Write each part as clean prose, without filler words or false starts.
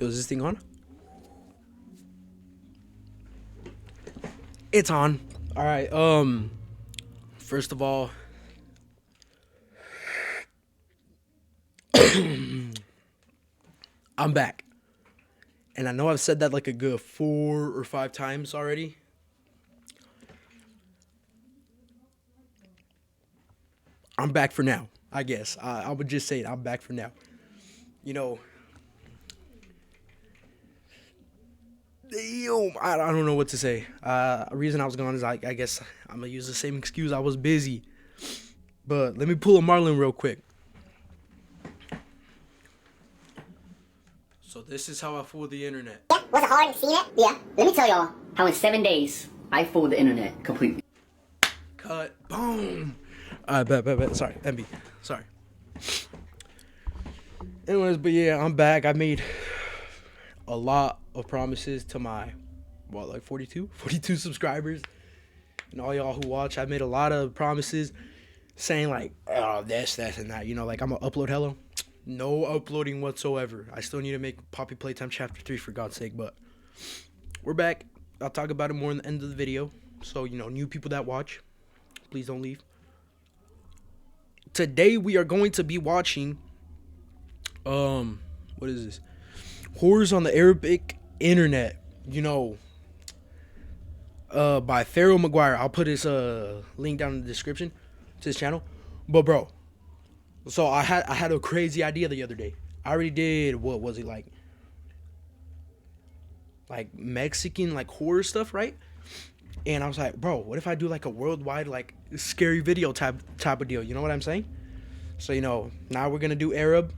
Yo, is this thing on? It's on. All right. First of all, I'm back. And I know I've said that like a good 4 or 5 times already. I'm back for now, I guess. I would just say it. I'm back for now. You know, I don't know what to say. The reason I was gone is I guess I'm going to use the same excuse. I was busy. But let me pull a Marlon real quick. So this is how I fooled the internet. Yeah, was it hard seeing it? Yeah. Let me tell y'all how in 7 days I fooled the internet completely. Cut. Boom. Bet. Sorry, MB. Sorry. Anyways, but yeah, I'm back. I made a lot of promises to my, like 42 subscribers. And all y'all who watch, I made a lot of promises saying like, oh, this, and that. You know, like I'm going to upload hello. No uploading whatsoever. I still need to make Poppy Playtime Chapter 3 for God's sake, but we're back. I'll talk about it more in the end of the video. So, you know, new people that watch, please don't leave. Today we are going to be watching, what is this? Horrors on the Arabic Internet, you know, by Pharaoh Maguire. I'll put his link down in the description to his channel. But bro, so I had a crazy idea the other day. I already did, what was it, like Mexican like horror stuff, right? And I was like, bro, what if I do like a worldwide like scary video type of deal? You know what I'm saying? So, you know, now we're gonna do Arab.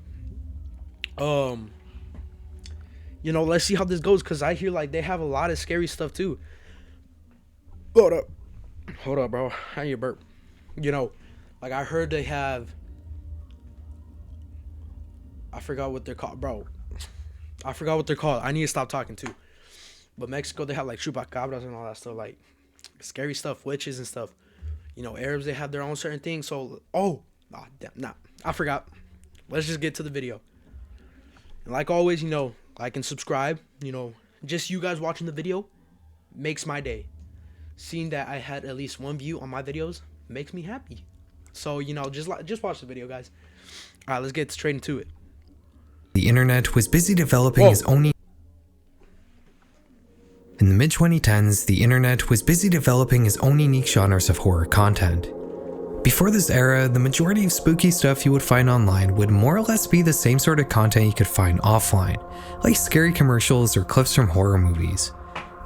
You know, let's see how this goes, because I hear like they have a lot of scary stuff too. Hold up, bro. I need a burp. You know, like I heard they have, I forgot what they're called, bro. I forgot what they're called. I need to stop talking too. But Mexico, they have like chupacabras and all that stuff, like scary stuff, witches and stuff. You know, Arabs, they have their own certain things. So, I forgot. Let's just get to the video. And like always, you know, like and subscribe. You know, just you guys watching the video makes my day. Seeing that I had at least 1 view on my videos makes me happy. So, you know, just watch the video, guys. All right, let's get straight into it. The internet was busy developing its own. In the mid-2010s, the internet was busy developing its own unique genres of horror content. Before this era, the majority of spooky stuff you would find online would more or less be the same sort of content you could find offline, like scary commercials or clips from horror movies.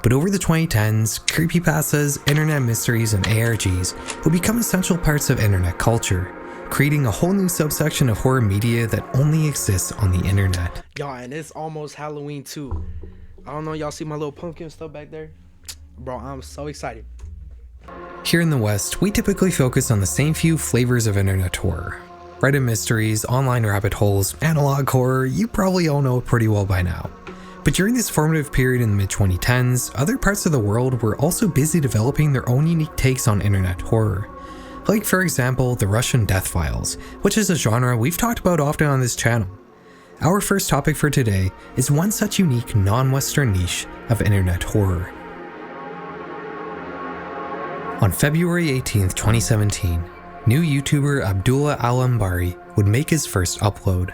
But over the 2010s, creepypastas, internet mysteries, and ARGs would become essential parts of internet culture, creating a whole new subsection of horror media that only exists on the internet. Y'all, and it's almost Halloween too. I don't know, y'all see my little pumpkin stuff back there? Bro, I'm so excited. Here in the West, we typically focus on the same few flavors of internet horror. Reddit mysteries, online rabbit holes, analog horror, you probably all know it pretty well by now. But during this formative period in the mid-2010s, other parts of the world were also busy developing their own unique takes on internet horror. Like for example, the Russian Death Files, which is a genre we've talked about often on this channel. Our first topic for today is one such unique non-Western niche of internet horror. On February 18th, 2017, new YouTuber Abdullah Al-Ambari would make his first upload.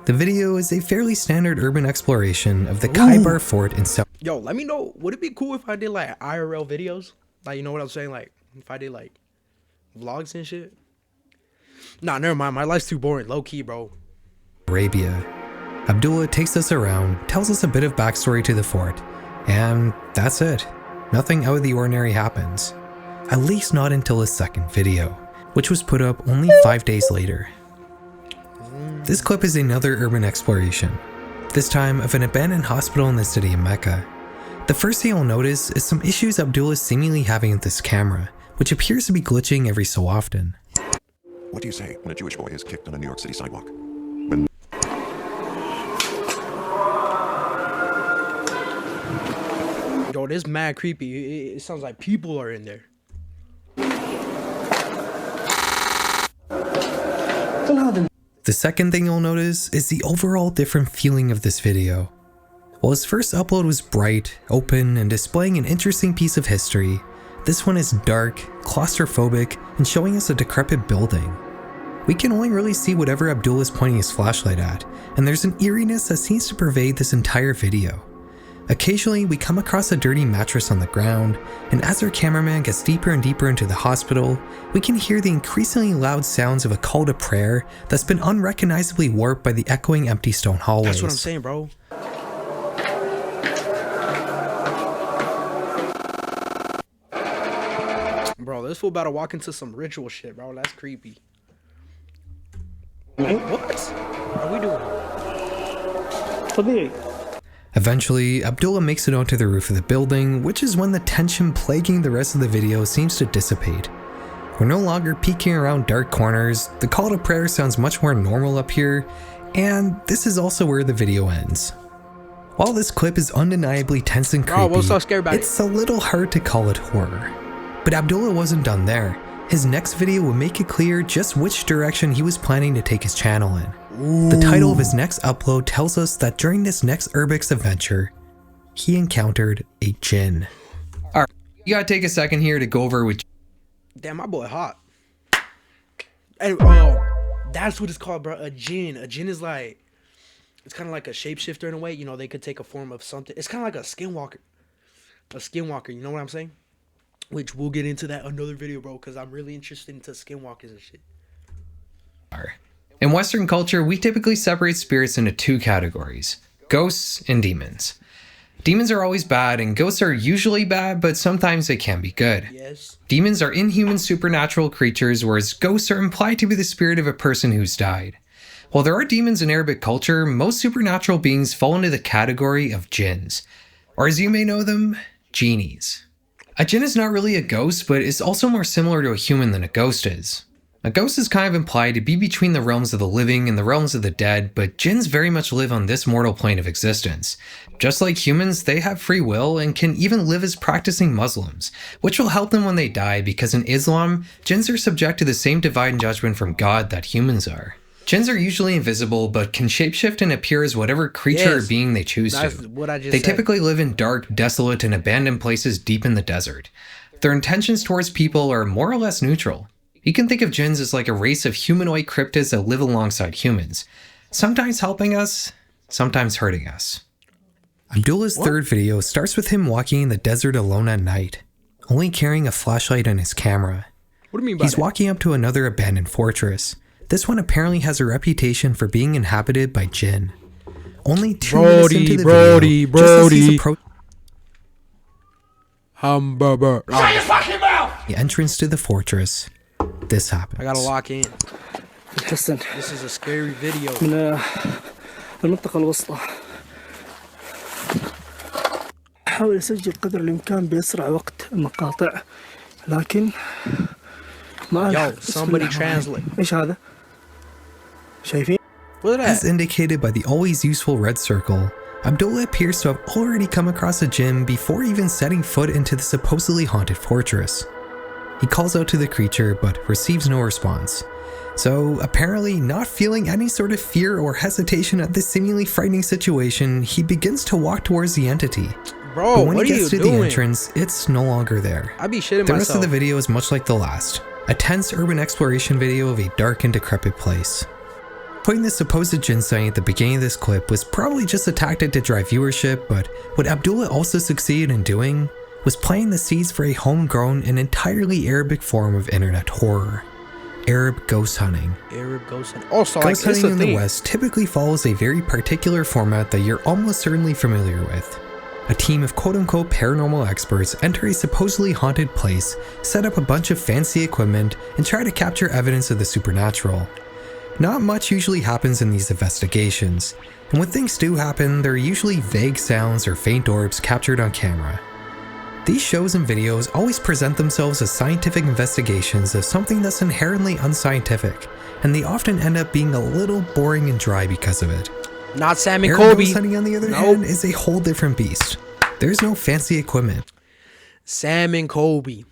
The video is a fairly standard urban exploration of the Khaybar Fort in South. Yo, let me know, would it be cool if I did like IRL videos? Like, you know what I'm saying? Like, if I did like vlogs and shit? Nah, never mind. My life's too boring. Low key, bro. Arabia. Abdullah takes us around, tells us a bit of backstory to the fort, and that's it. Nothing out of the ordinary happens. At least not until his second video, which was put up only 5 days later. This clip is another urban exploration, this time of an abandoned hospital in the city of Mecca. The first thing you'll notice is some issues Abdullah is seemingly having with this camera, which appears to be glitching every so often. What do you say when a Jewish boy is kicked on a New York City sidewalk? Yo, this mad creepy. It sounds like people are in there. The second thing you'll notice is the overall different feeling of this video. While his first upload was bright, open, and displaying an interesting piece of history, this one is dark, claustrophobic, and showing us a decrepit building. We can only really see whatever Abdul is pointing his flashlight at, and there's an eeriness that seems to pervade this entire video. Occasionally, we come across a dirty mattress on the ground, and as our cameraman gets deeper and deeper into the hospital, we can hear the increasingly loud sounds of a call to prayer that's been unrecognizably warped by the echoing empty stone hallways. That's what I'm saying, bro. Bro, this fool about to walk into some ritual shit, bro. That's creepy. What are we doing? Eventually, Abdullah makes it onto the roof of the building, which is when the tension plaguing the rest of the video seems to dissipate. We're no longer peeking around dark corners, the call to prayer sounds much more normal up here, and this is also where the video ends. While this clip is undeniably tense and creepy, what's so scary about it's a little hard to call it horror. But Abdullah wasn't done there. His next video would make it clear just which direction he was planning to take his channel in. Ooh. The title of his next upload tells us that during this next Urbex adventure, he encountered a jinn. Alright, you gotta take a second here to go over with... Damn, my boy hot. And, oh, that's what it's called, bro. A jinn. A jinn is like... It's kind of like a shapeshifter in a way. You know, they could take a form of something. It's kind of like a skinwalker. A skinwalker, you know what I'm saying? Which we'll get into that another video, bro, because I'm really interested into skinwalkers and shit. In Western culture, we typically separate spirits into two categories: ghosts and demons. Demons are always bad, and ghosts are usually bad, but sometimes they can be good. Yes. Demons are inhuman supernatural creatures, whereas ghosts are implied to be the spirit of a person who's died. While there are demons in Arabic culture, most supernatural beings fall into the category of jinns, or as you may know them, genies. A jinn is not really a ghost, but is also more similar to a human than a ghost is. A ghost is kind of implied to be between the realms of the living and the realms of the dead, but jinns very much live on this mortal plane of existence. Just like humans, they have free will and can even live as practicing Muslims, which will help them when they die because in Islam, jinns are subject to the same divine judgment from God that humans are. Jinns are usually invisible, but can shapeshift and appear as whatever creature or being they choose to. What I just they said. Typically live in dark, desolate, and abandoned places deep in the desert. Their intentions towards people are more or less neutral. You can think of jinns as like a race of humanoid cryptids that live alongside humans, sometimes helping us, sometimes hurting us. Abdullah's third video starts with him walking in the desert alone at night, only carrying a flashlight and his camera. What do you mean by He's that? walking up to another abandoned fortress. This one apparently has a reputation for being inhabited by jinn. Only 2 minutes into the video, just as he's approaching the entrance to the fortress, this happens. I gotta lock in. This is a scary video. من المنطقة الوسطى. أحاول أسجل قدر الإمكان بأسرع وقت المقاطع لكن ما Yo, somebody translate. إيش هذا؟ شايفين؟ As indicated by the always useful red circle, Abdullah appears to have already come across a jinn before even setting foot into the supposedly haunted fortress. He calls out to the creature but receives no response. So apparently not feeling any sort of fear or hesitation at this seemingly frightening situation, he begins to walk towards the entity. Bro, but when what he are gets you to doing? the entrance, it's no longer there. I be shitting The myself. rest of the video is much like the last, a tense urban exploration video of a dark and decrepit place. Putting the supposed jinn sighting at the beginning of this clip was probably just a tactic to drive viewership, but what Abdullah also succeeded in doing was planting the seeds for a homegrown and entirely Arabic form of internet horror: Arab ghost hunting. Arab ghost hunting. Also, Ghost like, it's hunting a in thing. the West typically follows a very particular format that you're almost certainly familiar with. A team of quote-unquote paranormal experts enter a supposedly haunted place, set up a bunch of fancy equipment, and try to capture evidence of the supernatural. Not much usually happens in these investigations, and when things do happen, there are usually vague sounds or faint orbs captured on camera. These shows and videos always present themselves as scientific investigations of something that's inherently unscientific, and they often end up being a little boring and dry because of it. Not Sam and Arab Kobe. ghost hunting, on the other hand, is a whole different beast. There's no fancy equipment. Sam and Kobe.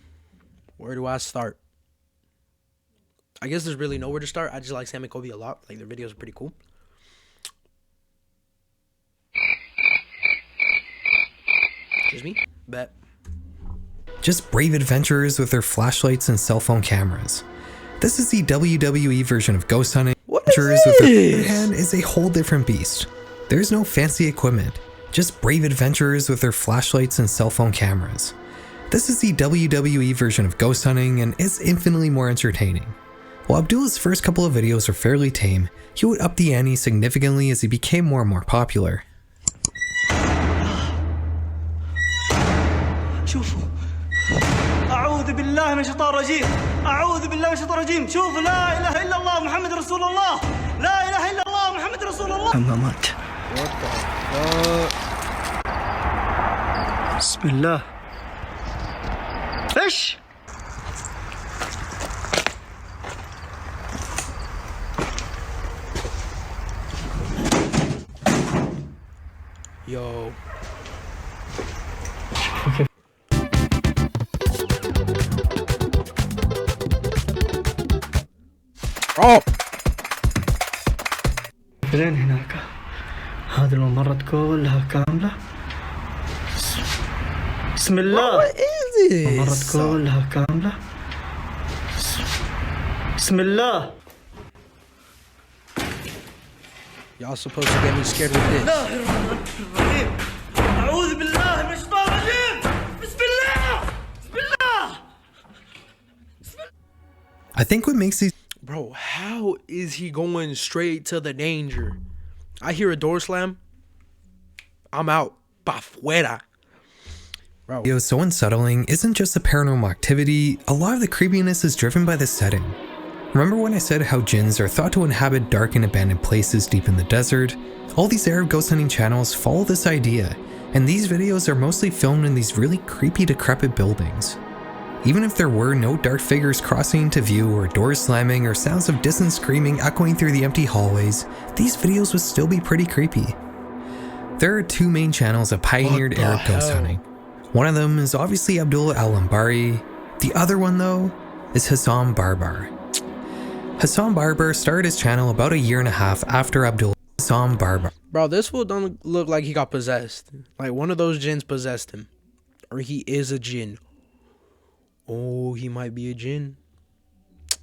Where do I start? I guess there's really nowhere to start. I just like Sam and Kobe a lot. Like, their videos are pretty cool. Excuse me? Bet. Just brave adventurers with their flashlights and cell phone cameras. This is the WWE version of ghost hunting. What is Adventurers with their this? hand is a whole different beast. There's no fancy equipment, just brave adventurers with their flashlights and cell phone cameras. This is the WWE version of ghost hunting and is infinitely more entertaining. While Abdullah's first couple of videos are fairly tame, he would up the ante significantly as he became more and more popular. شوفوا أعوذ بالله من الشيطان الرجيم أعوذ بالله من الشيطان الرجيم شوفوا لا إله إلا الله محمد رسول الله لا إله إلا الله محمد رسول الله حمامات بسم الله إيش Yo. Oh! لين هناك هذه الممرات كلها كاملة بسم الله What is الممرات this? كلها كاملة بسم الله Y'all supposed to get me scared with this. الرحيم أعوذ بالله من الشيطان الرجيم بسم الله بسم الله I think what makes these Bro, how is he going straight to the danger? I hear a door slam. I'm out. Pa fuera. Bro. videos so unsettling isn't just the paranormal activity, a lot of the creepiness is driven by the setting. Remember when I said how jinns are thought to inhabit dark and abandoned places deep in the desert? All these Arab ghost hunting channels follow this idea, and these videos are mostly filmed in these really creepy decrepit buildings. Even if there were no dark figures crossing into view or doors slamming or sounds of distant screaming echoing through the empty hallways, these videos would still be pretty creepy. There are two main channels that pioneered Arab ghost hunting. One of them is obviously Abdullah Al-Ambari. The other one though is Hassan Barbar. Hassan Barbar started his channel about a year and a half after Abdullah. Hassan Barbar. Bro, this fool don't look like he got possessed. Like one of those jinns possessed him. Or he is a jinn. Oh, he might be a jinn.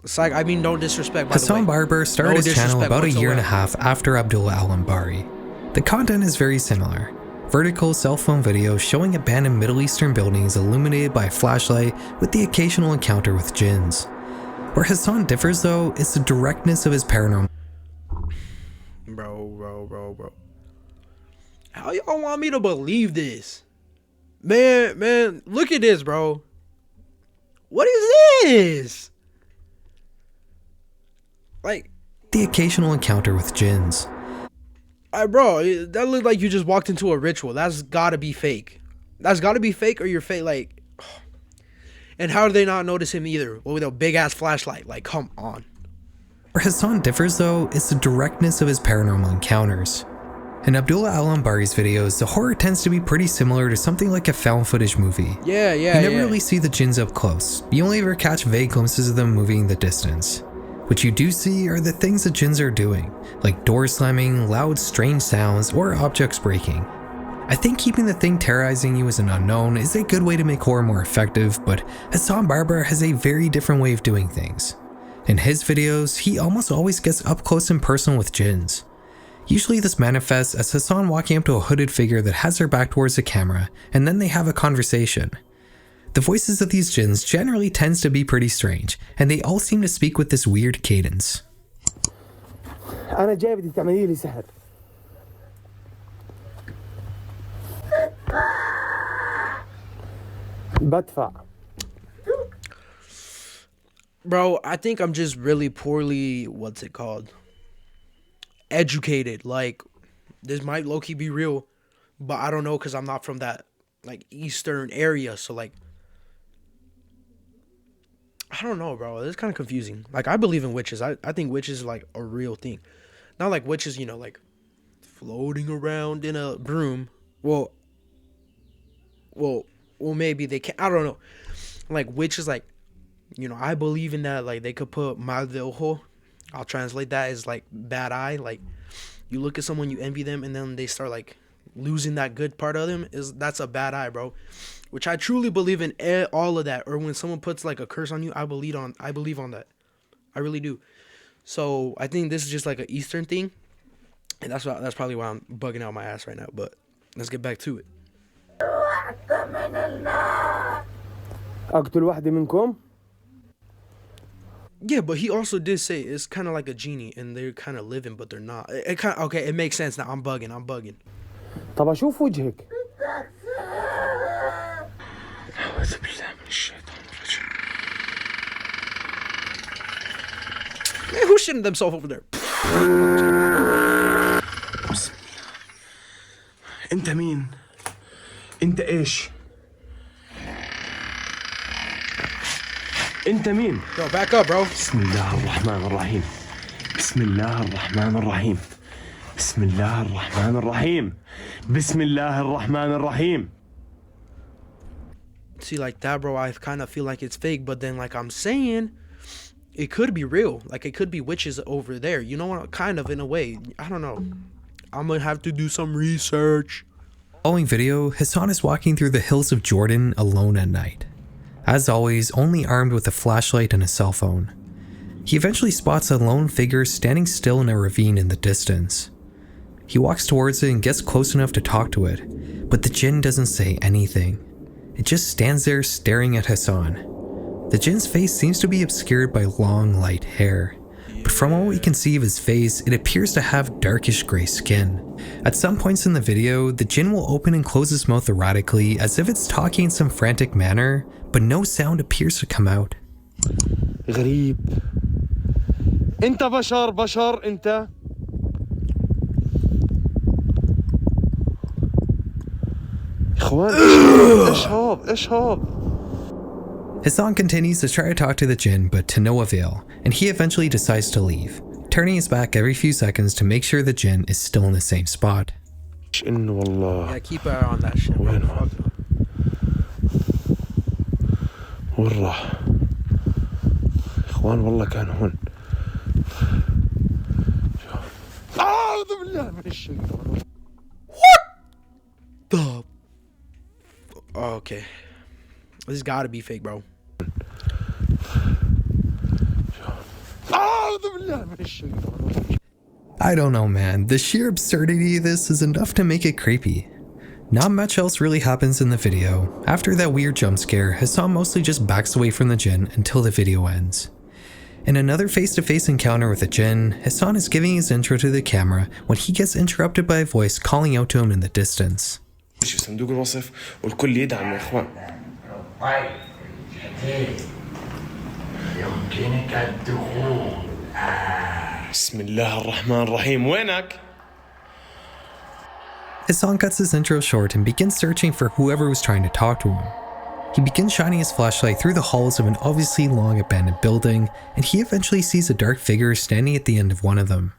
It's like, I mean, no disrespect, by the way. Hassan Barbar started his channel about a year and a half after Abdullah Al-Ambari. The content is very similar. Vertical cell phone videos showing abandoned Middle Eastern buildings illuminated by a flashlight with the occasional encounter with jinns. Where Hassan differs though is the directness of his paranormal. Bro. How y'all want me to believe this? Man, look at this, bro. What is this? Like, The occasional encounter with jinns. bro, that looked like you just walked into a ritual. That's gotta be fake. That's gotta be fake, or you're fake. Like, and how do they not notice him either? Well, with a big ass flashlight. Like, come on. Where Hassan differs though is the directness of his paranormal encounters. In Abdullah Al-Ambari's videos, the horror tends to be pretty similar to something like a found footage movie. Yeah. You never really see the jinns up close. You only ever catch vague glimpses of them moving in the distance. What you do see are the things the jinns are doing, like door slamming, loud strange sounds, or objects breaking. I think keeping the thing terrorizing you as an unknown is a good way to make horror more effective, but Hassan Barbar has a very different way of doing things. In his videos, he almost always gets up close and personal with jinns. Usually this manifests as Hassan walking up to a hooded figure that has their back towards the camera, and then they have a conversation. The voices of these jinns generally tends to be pretty strange, and they all seem to speak with this weird cadence. أنا جاي بدي تعملي لي سحر بدفع Bro, I think I'm just really poorly, what's it called? Educated. Like, this might low-key be real, but I don't know because I'm not from that, like, eastern area. So, like, I don't know, bro. It's kind of confusing. Like, I believe in witches. I think witches are, like, a real thing. Not like witches, you know, like, floating around in a broom. Well, maybe they can. I don't know. Like, witches, like, you know, I believe in that. Like, they could put mal de ojo. I'll translate that as, like, bad eye. Like, you look at someone, you envy them, and then they start, like, losing that good part of them that's a bad eye, bro. Which I truly believe in all of that. Or when someone puts like a curse on you, I believe on that. I really do. So I think this is just like an Eastern thing, and that's probably why I'm bugging out my ass right now. But let's get back to it. أقتل واحدة منكم. Yeah, but he also did say it's kind of like a genie, and they're kind of living, but they're not. It kind of, okay, it makes sense now. I'm bugging. طب أشوف وجهك. أعوذ بالله من الشيطان الرجيم. Man, who's shitting themselves over there? بسم الله. أنت مين؟ أنت إيش؟ أنت مين؟ Yo, back up, bro. بسم الله الرحمن الرحيم. بسم الله الرحمن الرحيم. بسم الله الرحمن الرحيم. بسم الله الرحمن الرحيم. See, like that, bro, I kind of feel like it's fake, but then like I'm saying, it could be real. Like it could be witches over there. You know what? Kind of in a way. I don't know. I'm gonna have to do some research. Following video, Hassan is walking through the hills of Jordan alone at night. As always, only armed with a flashlight and a cell phone. He eventually spots a lone figure standing still in a ravine in the distance. He walks towards it and gets close enough to talk to it, but the jinn doesn't say anything. It just stands there staring at Hassan. The jinn's face seems to be obscured by long, light hair, but from what we can see of his face, it appears to have darkish gray skin. At some points in the video, the jinn will open and close his mouth erratically as if it's talking in some frantic manner, but no sound appears to come out. غريب. أنت بشر أنت. إخوان إيش هاب. Hassan continues to try to talk to the jinn, but to no avail, and he eventually decides to leave, turning his back every few seconds to make sure the jinn is still in the same spot. إنه والله. Yeah, keep an eye on that shit, bro. وين Fuck. وين راح؟ إخوان والله كان هون. أعوذ بالله من الشيطان. The okay, this gotta be fake, bro. أعوذ بالله من الشيطان. I don't know, man. The sheer absurdity of this is enough to make it creepy. Not much else really happens in the video. After that weird jump scare, Hassan mostly just backs away from the jinn until the video ends. In another face-to-face encounter with a jinn, Hassan is giving his intro to the camera when he gets interrupted by a voice calling out to him in the distance. شو صندوق الوصف والكل يدعم يا إخوان. طيب جديد يمكنك الدخول. بسم الله الرحمن الرحيم. وينك؟ Hassan cuts his intro short and begins searching for whoever was trying to talk to him. He begins shining his flashlight through the halls of an obviously long abandoned building, and he eventually sees a dark figure standing at the end of one of them.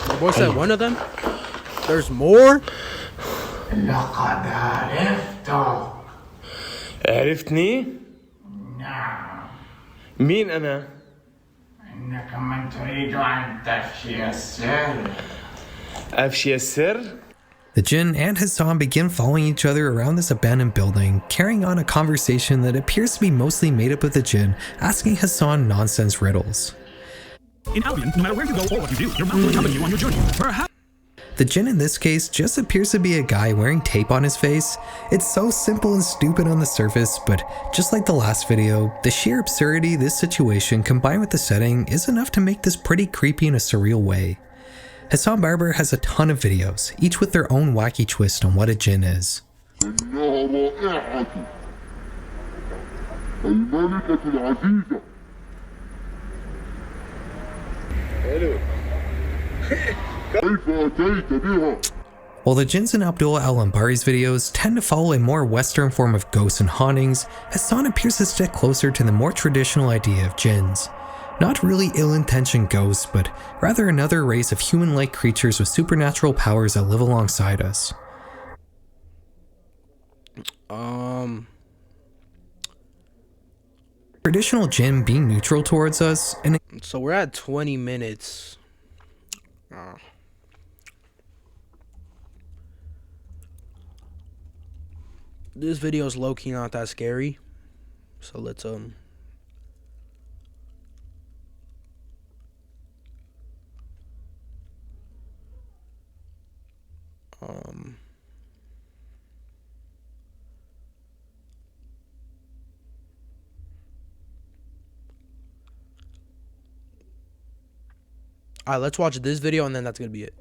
The boy said one of them? There's more? لقد عرفت. عرفتني؟ نعم. مين أنا؟ إنك من تريد أن تفشي السر. أفشي السر؟ The jinn and Hassan begin following each other around this abandoned building, carrying on a conversation that appears to be mostly made up of the jinn asking Hassan nonsense riddles. In Albion, no matter where you go or what you do, your mouth will accompany you on your journey. Perhaps. The jinn in this case just appears to be a guy wearing tape on his face. It's so simple and stupid on the surface, but just like the last video, the sheer absurdity of this situation combined with the setting is enough to make this pretty creepy in a surreal way. Hassan Barber has a ton of videos, each with their own wacky twist on what a jinn is. While the jinns in Abdullah al-Ambari's videos tend to follow a more Western form of ghosts and hauntings, Hassan appears to stick closer to the more traditional idea of jinns. Not really ill-intentioned ghosts, but rather another race of human-like creatures with supernatural powers that live alongside us. Traditional jinn being neutral towards us, and So we're at 20 minutes. This video is low-key not that scary. So let's Alright, let's watch this video and then that's gonna be it.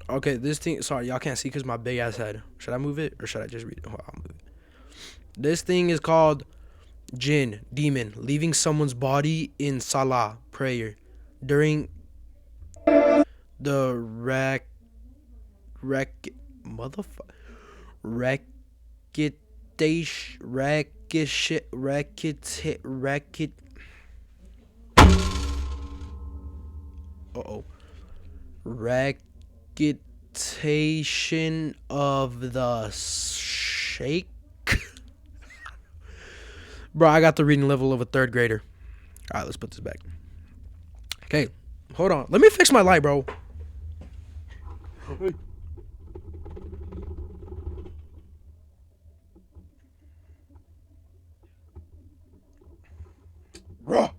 Okay, this thing, sorry, y'all can't see because my big ass head. Should I move it or should I just read it? Oh, I'll move it. This thing is called Jinn, demon, leaving someone's body in Salah, prayer, during the recantation of the Sheikh. Bro, I got the reading level of a 3rd grader. All right, let's put this back. Okay, hold on. Let me fix my light, bro. Bro.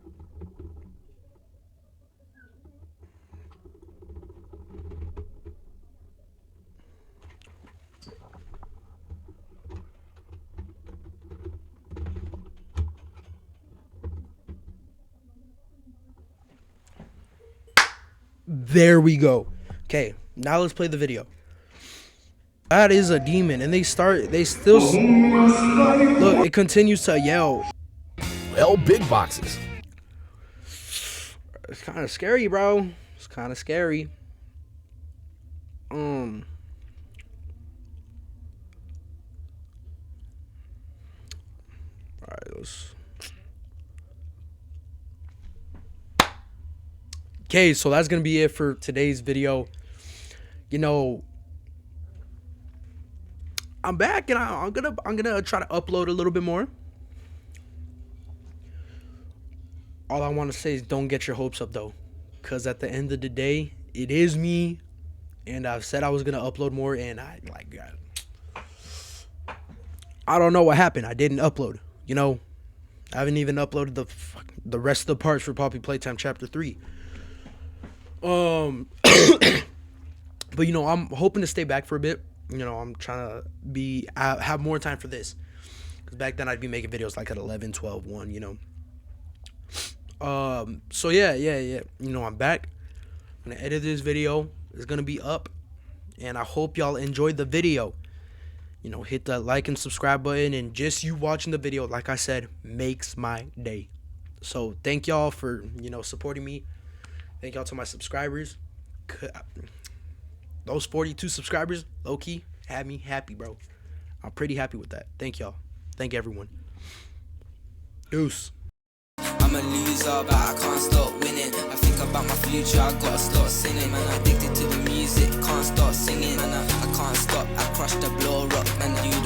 There we go. Okay, now let's play the video. That is a demon, and they still look. It continues to yell. Well, big boxes. It's kind of scary, bro. It's kind of scary. All right, let's. Okay, so that's gonna be it for today's video. You know, I'm back and I'm gonna try to upload a little bit more. All I want to say is don't get your hopes up though, because at the end of the day, it is me, and I've said I was gonna upload more, and I don't know what happened. I didn't upload. You know, I haven't even uploaded the rest of the parts for Poppy Playtime Chapter 3. But you know, I'm hoping to stay back for a bit. You know, I'm trying to have more time for this, because back then I'd be making videos like at 11, 12, 1, you know. So yeah, you know, I'm back. I'm gonna edit this video. It's gonna be up, and I hope y'all enjoyed the video. You know, hit that like and subscribe button, and just you watching the video, like I said, makes my day. So thank y'all for, you know, supporting me. Thank y'all to my subscribers. Those 42 subscribers, low-key, had me happy, bro. I'm pretty happy with that. Thank y'all. Thank everyone. Deuce. I'm a loser, but I can't stop winning. I think about my future, I gotta start singing. Man, I'm addicted to the music, can't stop singing. Man, I can't stop, I crush the blow rock, man, I do the